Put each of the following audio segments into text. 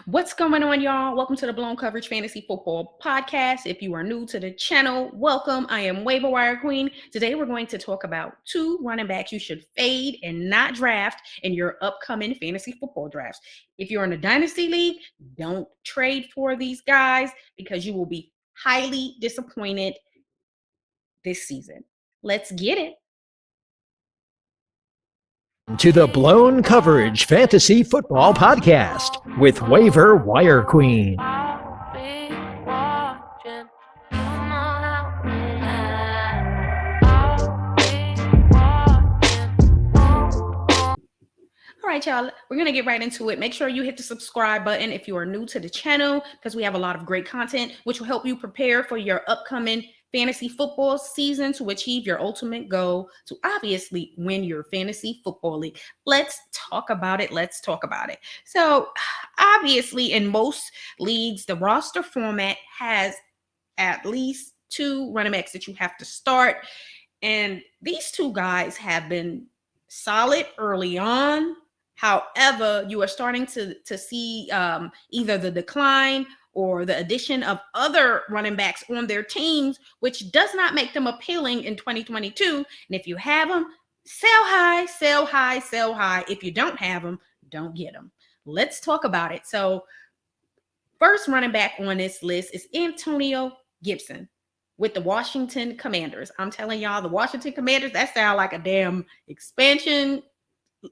What's going on, y'all? Welcome to the Blown Coverage Fantasy Football Podcast. If you are new to the channel, welcome. I am waiverwirequeen. Today, we're going to talk about 2 running backs you should fade and not draft in your upcoming fantasy football drafts. If you're in a dynasty league, don't trade for these guys because you will be highly disappointed this season. Let's get it. To the Blown Coverage Fantasy Football Podcast with Waiver Wire Queen. All right, y'all, we're going to get right into it. Make sure you hit the subscribe button if you are new to the channel because we have a lot of great content which will help you prepare for your upcoming fantasy football season to achieve your ultimate goal to obviously win your fantasy football league. Let's talk about it. So obviously in most leagues, the roster format has at least 2 running backs that you have to start. And these 2 guys have been solid early on. However, you are starting to see either the decline or the addition of other running backs on their teams, which does not make them appealing in 2022. And if you have them, sell high, sell high, sell high. If you don't have them, don't get them. Let's talk about it. So first running back on this list is Antonio Gibson with the Washington Commanders. I'm telling y'all, the Washington Commanders, that sounds like a damn expansion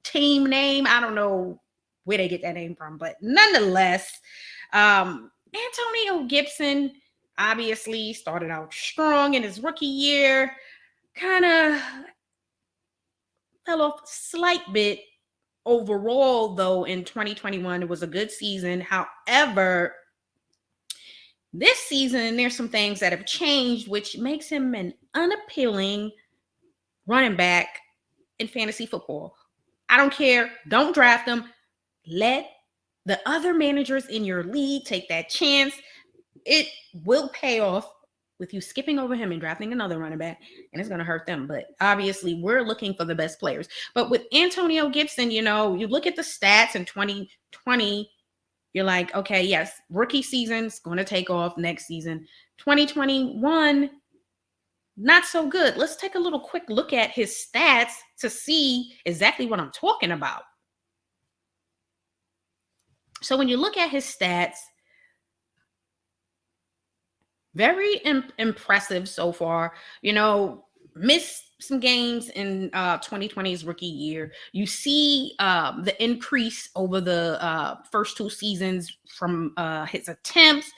team name. I don't know where they get that name from, but nonetheless, Antonio Gibson obviously started out strong in his rookie year, kind of fell off a slight bit overall, though. In 2021, it was a good season. However, this season, there's some things that have changed, which makes him an unappealing running back in fantasy football. I don't care. Don't draft him. Let the other managers in your league take that chance. It will pay off with you skipping over him and drafting another running back, and it's going to hurt them. But obviously, we're looking for the best players. But with Antonio Gibson, you look at the stats in 2020, you're like, okay, yes, rookie season's going to take off next season. 2021, not so good. Let's take a little quick look at his stats to see exactly what I'm talking about. So when you look at his stats, very impressive so far. Missed some games in 2020's rookie year. You see the increase over the first 2 seasons from his attempts,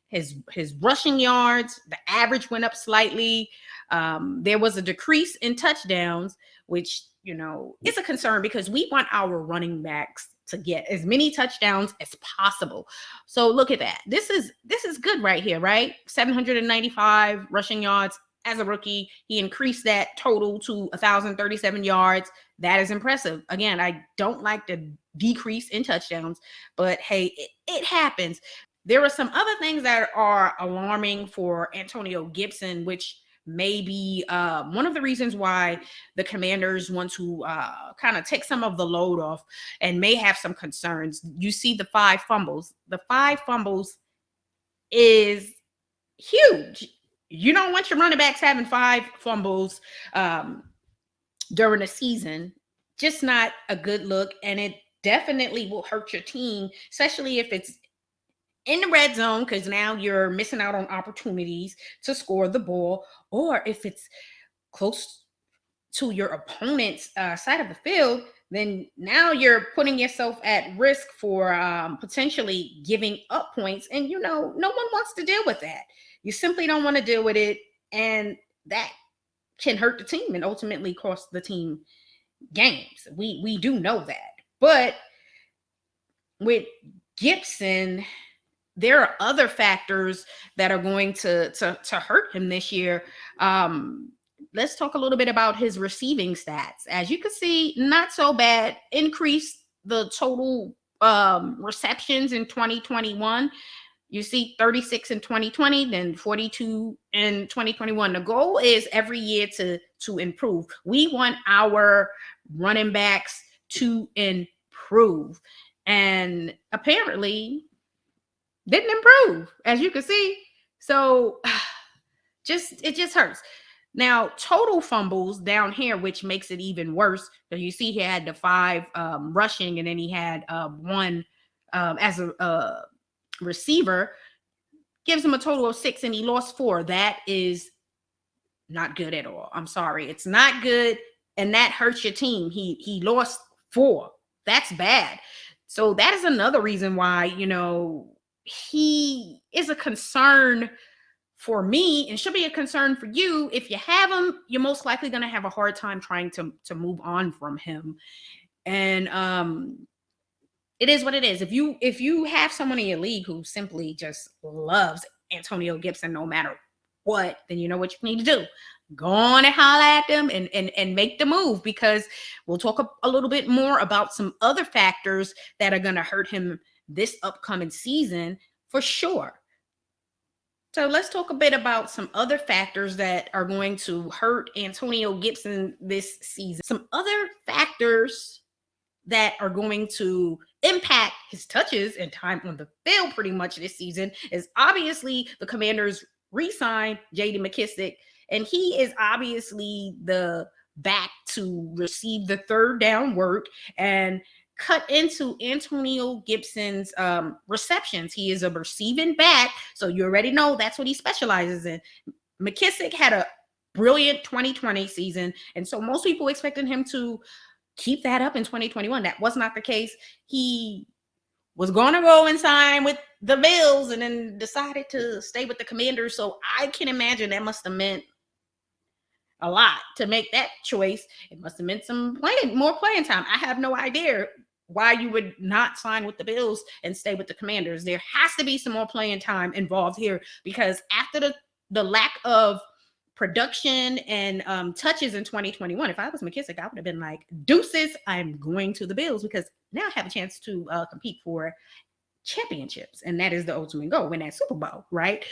his rushing yards. The average went up slightly. There was a decrease in touchdowns, which is a concern because we want our running backs to get as many touchdowns as possible. So look at that. This is good right here, right? 795 rushing yards as a rookie. He increased that total to 1,037 yards. That is impressive. Again, I don't like the decrease in touchdowns, but hey, it happens. There are some other things that are alarming for Antonio Gibson, which may be one of the reasons why the Commanders want to kind of take some of the load off and may have some concerns. You see the 5 fumbles. The 5 fumbles is huge. You don't want your running backs having 5 fumbles during a season. Just not a good look, and it definitely will hurt your team, especially if it's in the red zone, because now you're missing out on opportunities to score the ball, or if it's close to your opponent's side of the field, then now you're putting yourself at risk for potentially giving up points. And, no one wants to deal with that. You simply don't want to deal with it. And that can hurt the team and ultimately cost the team games. We do know that. But with Gibson, there are other factors that are going to hurt him this year. Let's talk a little bit about his receiving stats. As you can see, not so bad. Increased the total receptions in 2021. You see 36 in 2020, then 42 in 2021. The goal is every year to improve. We want our running backs to improve. And apparently didn't improve, as you can see. So it just hurts. Now, total fumbles down here, which makes it even worse. So you see, he had the 5 rushing, and then he had 1 as a receiver. Gives him a total of 6, and he lost 4. That is not good at all. I'm sorry, it's not good, and that hurts your team. He lost 4. That's bad. So that is another reason why, he is a concern for me, and should be a concern for you. If you have him, you're most likely going to have a hard time trying to move on from him. And it is what it is. If you have someone in your league who simply just loves Antonio Gibson no matter what, then you know what you need to do. Go on and holler at them and make the move, because we'll talk a little bit more about some other factors that are going to hurt him this upcoming season for sure. So let's talk a bit about some other factors that are going to hurt Antonio Gibson this season. Some other factors that are going to impact his touches and time on the field pretty much this season is obviously the Commanders re-signed J.D. McKissic, and he is obviously the back to receive the third down work and cut into Antonio Gibson's receptions. He is a receiving back, so you already know that's what he specializes in. McKissic had a brilliant 2020 season, and so most people expected him to keep that up in 2021. That was not the case. He was going to go and sign with the Bills and then decided to stay with the Commanders. So I can imagine that must have meant a lot to make that choice. It must have meant more playing time. I have no idea why you would not sign with the Bills and stay with the Commanders. There has to be some more playing time involved here, because after the lack of production and touches in 2021, if I was McKissic, I would have been like, deuces, I'm going to the Bills, because now I have a chance to compete for championships, and that is the ultimate goal, win that Super Bowl, right?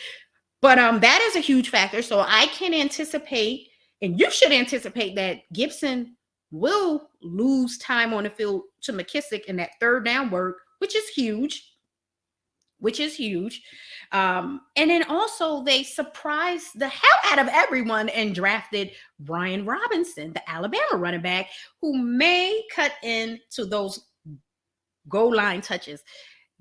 But that is a huge factor. So I can anticipate, and you should anticipate, that Gibson will lose time on the field to McKissic in that third down work, which is huge. And then also they surprised the hell out of everyone and drafted Brian Robinson, the Alabama running back, who may cut into those goal line touches.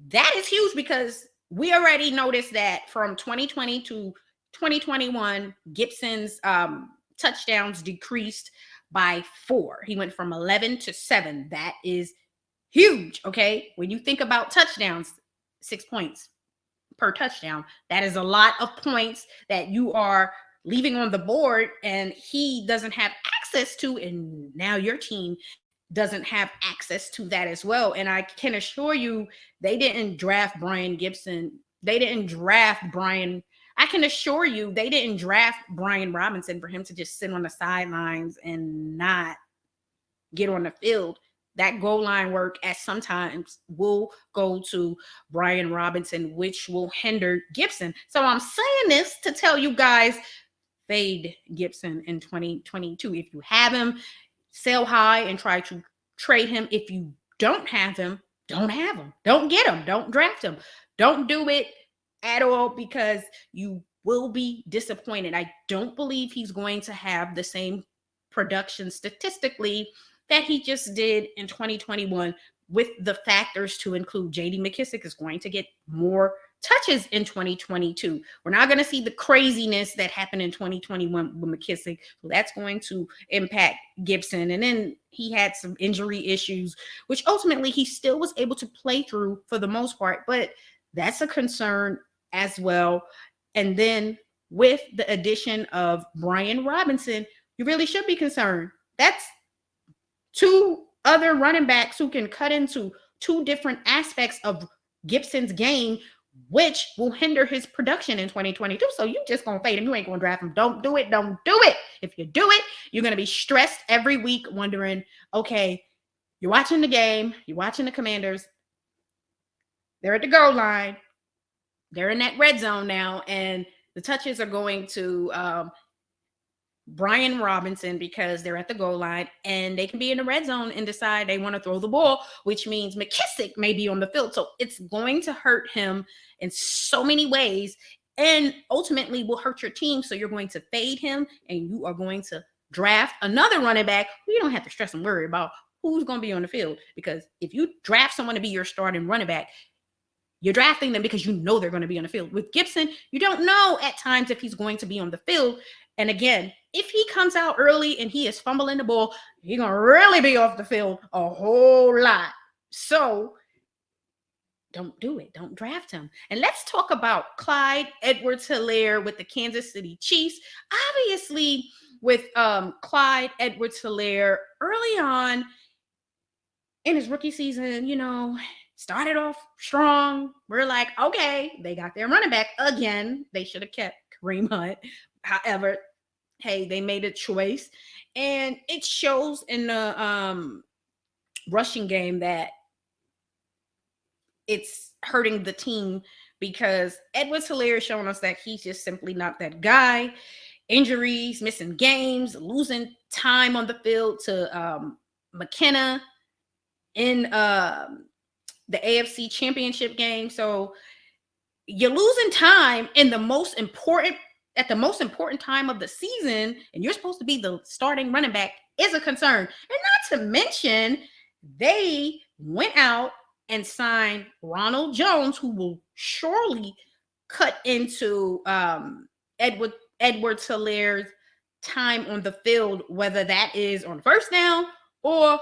That is huge, because we already noticed that from 2020 to 2021, Gibson's touchdowns decreased by 4. He went from 11 to 7. That is huge, okay? When you think about touchdowns, 6 points per touchdown, that is a lot of points that you are leaving on the board, and he doesn't have access to, and now your team doesn't have access to that as well. And I can assure you, they didn't draft Brian Gibson. They didn't draft Brian. I can assure you, they didn't draft Brian Robinson for him to just sit on the sidelines and not get on the field. That goal line work at sometimes will go to Brian Robinson, which will hinder Gibson. So I'm saying this to tell you guys, fade Gibson in 2022. If you have him, sell high and try to trade him. If you don't have him, don't have him. Don't get him. Don't draft him. Don't do it at all, because you will be disappointed. I don't believe he's going to have the same production statistically that he just did in 2021, with the factors to include J.D. McKissic is going to get more touches in 2022. We're not going to see the craziness that happened in 2021 with McKissic. So that's going to impact Gibson. And then he had some injury issues, which ultimately he still was able to play through for the most part. But that's a concern as well. And then with the addition of Brian Robinson, you really should be concerned. That's 2 other running backs who can cut into 2 different aspects of Gibson's game, which will hinder his production in 2022. So you just gonna fade him. You ain't gonna draft him. Don't do it. Don't do it. If you do it, you're gonna be stressed every week, wondering, okay, you're watching the game, you're watching the Commanders. They're at the goal line. They're in that red zone now, and the touches are going to Brian Robinson because they're at the goal line and they can be in the red zone and decide they want to throw the ball, which means McKissick may be on the field. So it's going to hurt him in so many ways and ultimately will hurt your team. So you're going to fade him and you are going to draft another running back who you don't have to stress and worry about who's going to be on the field. Because if you draft someone to be your starting running back, you're drafting them because you know they're going to be on the field. With Gibson, you don't know at times if he's going to be on the field. And again, if he comes out early and he is fumbling the ball, he's going to really be off the field a whole lot. So don't do it. Don't draft him. And let's talk about Clyde Edwards-Helaire with the Kansas City Chiefs. Obviously, with Clyde Edwards-Helaire early on in his rookie season, started off strong. We're like, okay, they got their running back again. They should have kept Kareem Hunt. However, hey, they made a choice. And it shows in the rushing game that it's hurting the team because Edwards-Helaire is showing us that he's just simply not that guy. Injuries, missing games, losing time on the field to McKenna in the AFC Championship game. So you're losing time in the most important time of the season, and you're supposed to be the starting running back is a concern. And not to mention, they went out and signed Ronald Jones, who will surely cut into Edwards-Helaire's time on the field, whether that is on first down or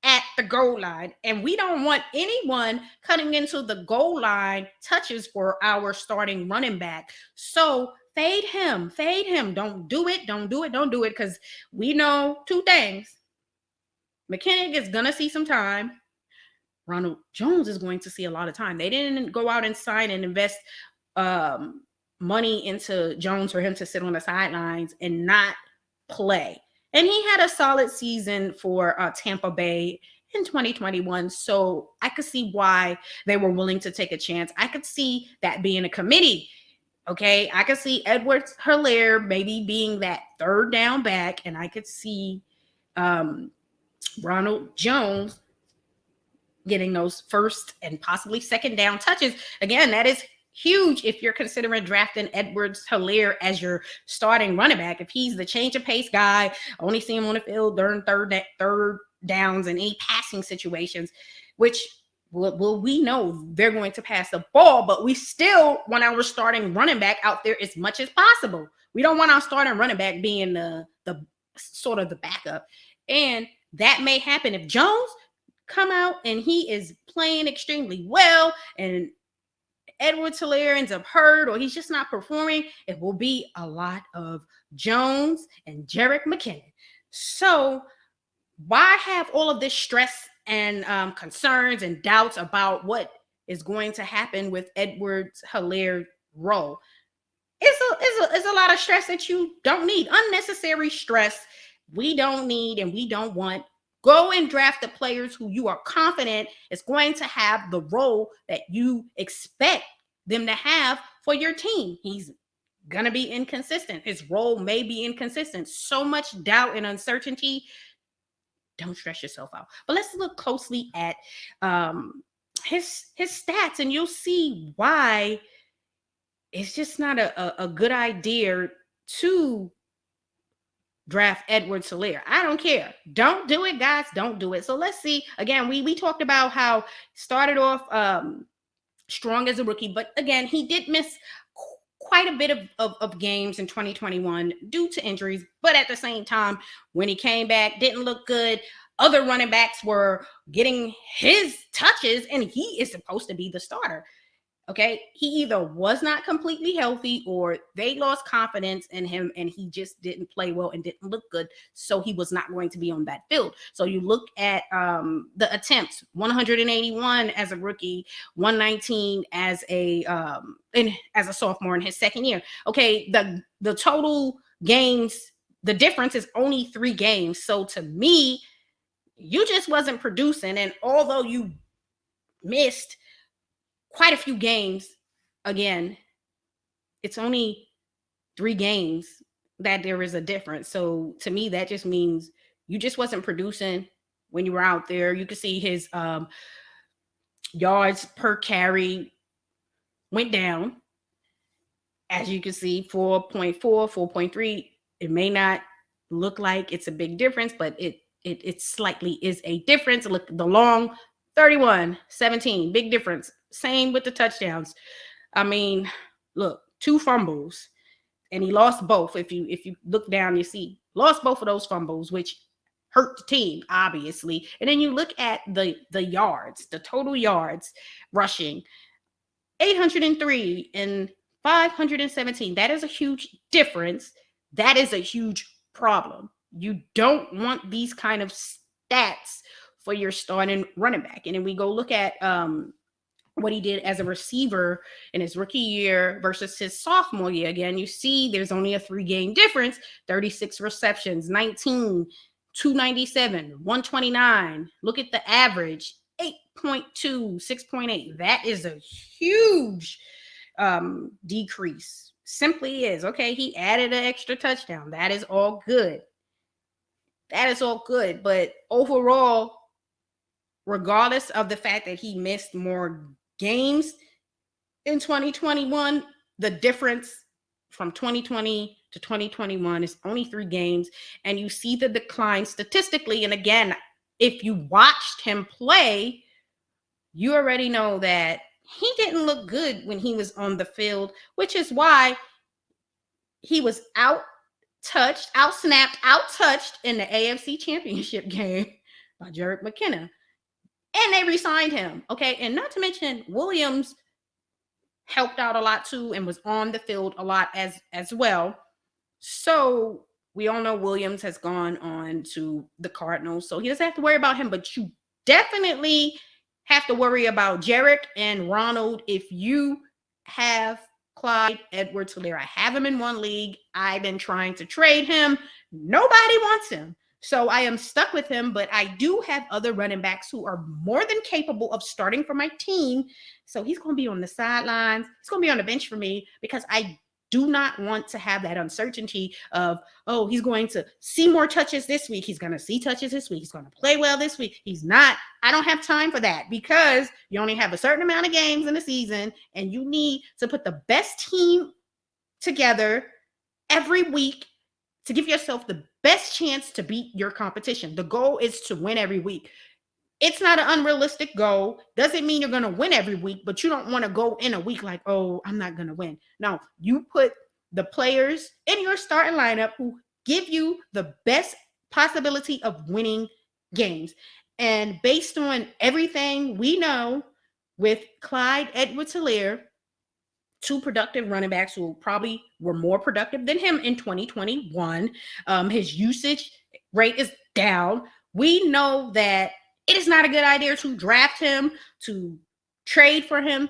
at the goal line. And we don't want anyone cutting into the goal line touches for our starting running back. So fade him. Don't do it. Because we know two things. McKinnon is going to see some time. Ronald Jones is going to see a lot of time. They didn't go out and sign and invest money into Jones for him to sit on the sidelines and not play. And he had a solid season for Tampa Bay in 2021. So I could see why they were willing to take a chance. I could see that being a committee. Okay. I could see Edwards-Helaire maybe being that third down back. And I could see Ronald Jones getting those first and possibly second down touches. Again, that is huge if you're considering drafting Edwards-Helaire as your starting running back. If he's the change of pace guy, only see him on the field during third downs and any passing situations, which we know they're going to pass the ball, but we still want our starting running back out there as much as possible. We don't want our starting running back being the sort of the backup. And that may happen if Jones come out and he is playing extremely well and Edwards-Helaire ends up hurt or he's just not performing. It will be a lot of Jones and Jerick McKinnon. So why have all of this stress and concerns and doubts about what is going to happen with Edwards-Helaire's role? It's a lot of stress that you don't need. Unnecessary stress we don't need and we don't want. Go and draft the players who you are confident is going to have the role that you expect them to have for your team. He's going to be inconsistent. His role may be inconsistent. So much doubt and uncertainty. Don't stress yourself out. But let's look closely at his stats and you'll see why it's just not a good idea to draft Edwards-Helaire. I don't care. Don't do it, guys. Don't do it. So let's see. Again, we talked about how started off strong as a rookie, but again, he did miss quite a bit of games in 2021 due to injuries. But at the same time, when he came back, didn't look good. Other running backs were getting his touches, and he is supposed to be the starter. Okay, he either was not completely healthy or they lost confidence in him and he just didn't play well and didn't look good. So he was not going to be on that field. So you look at the attempts, 181 as a rookie, 119 as a sophomore in his second year. Okay, the total games, the difference is only 3 games. So to me, you just wasn't producing. And although you missed quite a few games, again, it's only 3 games. that there is a difference. So to me, that just means you just wasn't producing when you were out there. You could see his yards per carry went down. As you can see, 4.4, 4.3. It may not look like it's a big difference, but it slightly is a difference. Look, the long 31, 17, big difference. Same with the touchdowns. I mean, look, 2 fumbles, and he lost both. If you look down, you see lost both of those fumbles, which hurt the team, obviously. And then you look at the yards, the total yards rushing, 803 and 517. That is a huge difference. That is a huge problem. You don't want these kind of stats for your starting running back. And then we go look at what he did as a receiver in his rookie year versus his sophomore year. Again, you see there's only a 3-game difference. 36 receptions, 19, 297, 129. Look at the average, 8.2, 6.8. That is a huge decrease. Simply is. Okay, he added an extra touchdown. That is all good. That is all good. But overall, regardless of the fact that he missed more games in 2021, the difference from 2020 to 2021 is only 3 games. And you see the decline statistically. And again, if you watched him play, you already know that he didn't look good when he was on the field, which is why he was out-touched, out-snapped, out-touched in the AFC Championship game by Jerick McKinnon. And they re-signed him, okay? And not to mention, Williams helped out a lot too and was on the field a lot as well. So we all know Williams has gone on to the Cardinals, so he doesn't have to worry about him. But you definitely have to worry about Jerick and Ronald if you have Clyde Edwards-Helaire. I have him in one league. I've been trying to trade him. Nobody wants him. So I am stuck with him, but I do have other running backs who are more than capable of starting for my team. So he's going to be on the sidelines. He's going to be on the bench for me because I do not want to have that uncertainty of, oh, he's going to see more touches this week. He's going to see touches this week. He's going to play well this week. He's not. I don't have time for that because you only have a certain amount of games in the season and you need to put the best team together every week to give yourself the best chance to beat your competition. The goal is to win every week. It's not an unrealistic goal. Doesn't mean you're going to win every week, but you don't want to go in a week like, oh, I'm not going to win. No, you put the players in your starting lineup who give you the best possibility of winning games. And based on everything we know with Clyde Edwards-Helaire, 2 productive running backs who probably were more productive than him in 2021. His usage rate is down. We know that it is not a good idea to draft him, to trade for him.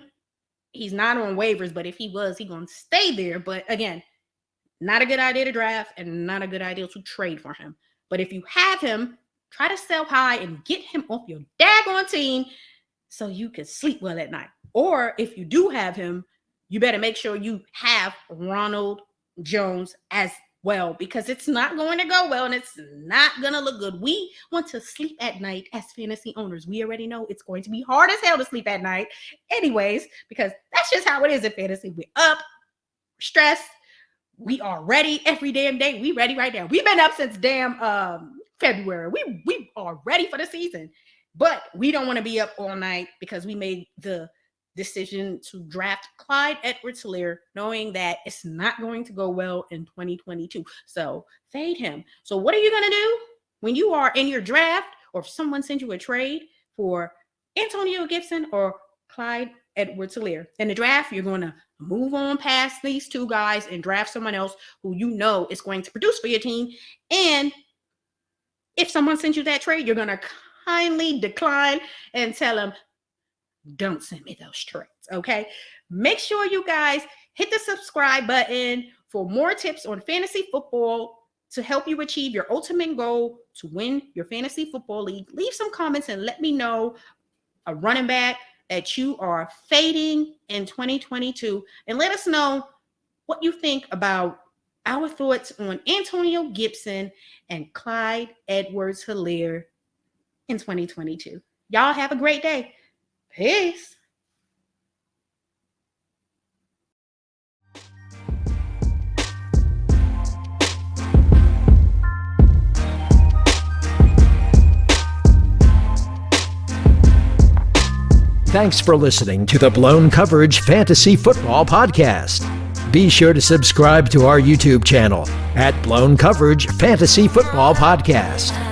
He's not on waivers, but if he was, he's going to stay there. But again, not a good idea to draft and not a good idea to trade for him. But if you have him, try to sell high and get him off your daggone team so you can sleep well at night. Or if you do have him, you better make sure you have Ronald Jones as well, because it's not going to go well and it's not going to look good. We want to sleep at night as fantasy owners. We already know it's going to be hard as hell to sleep at night anyways, because that's just how it is in fantasy. We're up, stressed. We are ready every damn day. We ready right now. We've been up since damn February. We are ready for the season, but we don't want to be up all night because we made the decision to draft Clyde Edwards-Helaire, knowing that it's not going to go well in 2022. So fade him. So what are you going to do when you are in your draft, or if someone sends you a trade for Antonio Gibson or Clyde Edwards-Helaire? In the draft, you're going to move on past these 2 guys and draft someone else who you know is going to produce for your team. And if someone sends you that trade, you're going to kindly decline and tell them, don't send me those trades, okay? Make sure you guys hit the subscribe button for more tips on fantasy football to help you achieve your ultimate goal to win your fantasy football league. Leave some comments and let me know a running back that you are fading in 2022. And let us know what you think about our thoughts on Antonio Gibson and Clyde Edwards-Helaire in 2022. Y'all have a great day. Peace. Thanks for listening to the Blown Coverage Fantasy Football Podcast. Be sure to subscribe to our YouTube channel at Blown Coverage Fantasy Football Podcast.